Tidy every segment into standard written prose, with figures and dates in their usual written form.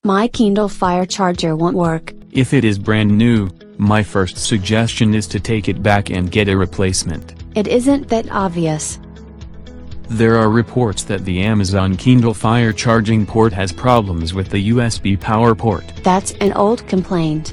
My Kindle Fire charger won't work. If it is brand new, my first suggestion is to take it back and get a replacement. It isn't that obvious. There are reports that the Amazon Kindle Fire charging port has problems with the USB power port. That's an old complaint.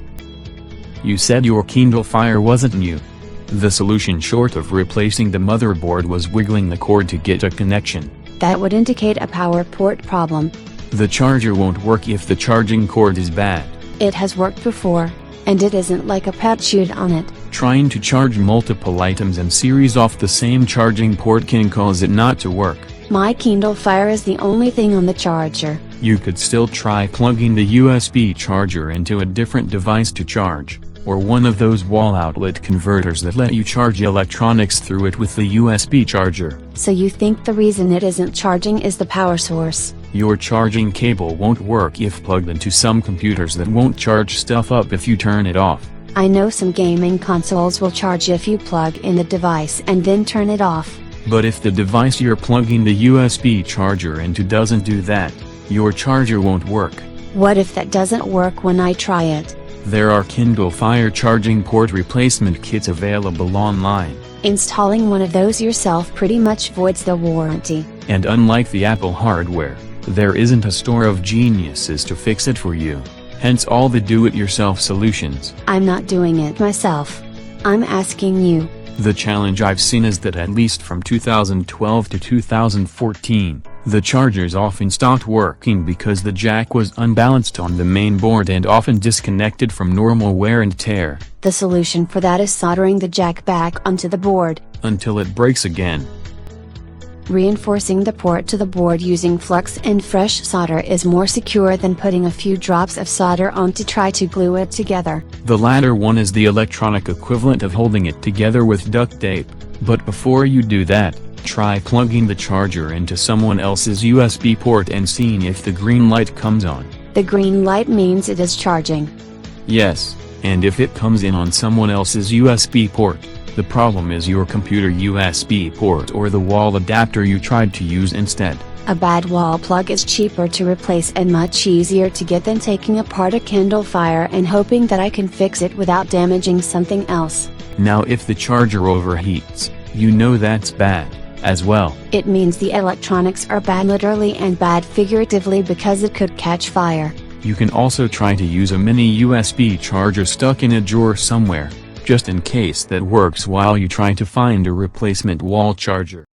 You said your Kindle Fire wasn't new. The solution short of replacing the motherboard was wiggling the cord to get a connection. That would indicate a power port problem. The charger won't work if the charging cord is bad. It has worked before, and it isn't like a pet chewed on it. Trying to charge multiple items in series off the same charging port can cause it not to work. My Kindle Fire is the only thing on the charger. You could still try plugging the USB charger into a different device to charge, or one of those wall outlet converters that let you charge electronics through it with the USB charger. So you think the reason it isn't charging is the power source? Your charging cable won't work if plugged into some computers that won't charge stuff up if you turn it off. I know some gaming consoles will charge if you plug in the device and then turn it off. But if the device you're plugging the USB charger into doesn't do that, your charger won't work. What if that doesn't work when I try it? There are Kindle Fire charging port replacement kits available online. Installing one of those yourself pretty much voids the warranty. And unlike the Apple hardware, there isn't a store of geniuses to fix it for you, hence all the do-it-yourself solutions. I'm not doing it myself. I'm asking you. The challenge I've seen is that at least from 2012 to 2014, the chargers often stopped working because the jack was unbalanced on the main board and often disconnected from normal wear and tear. The solution for that is soldering the jack back onto the board. Until it breaks again. Reinforcing the port to the board using flux and fresh solder is more secure than putting a few drops of solder on to try to glue it together. The latter one is the electronic equivalent of holding it together with duct tape, but before you do that, try plugging the charger into someone else's USB port and seeing if the green light comes on. The green light means it is charging. Yes, and if it comes in on someone else's USB port, the problem is your computer USB port or the wall adapter you tried to use instead. A bad wall plug is cheaper to replace and much easier to get than taking apart a Kindle Fire and hoping that I can fix it without damaging something else. Now if the charger overheats, you know that's bad, as well. It means the electronics are bad literally and bad figuratively because it could catch fire. You can also try to use a mini USB charger stuck in a drawer somewhere, just in case that works while you try to find a replacement wall charger.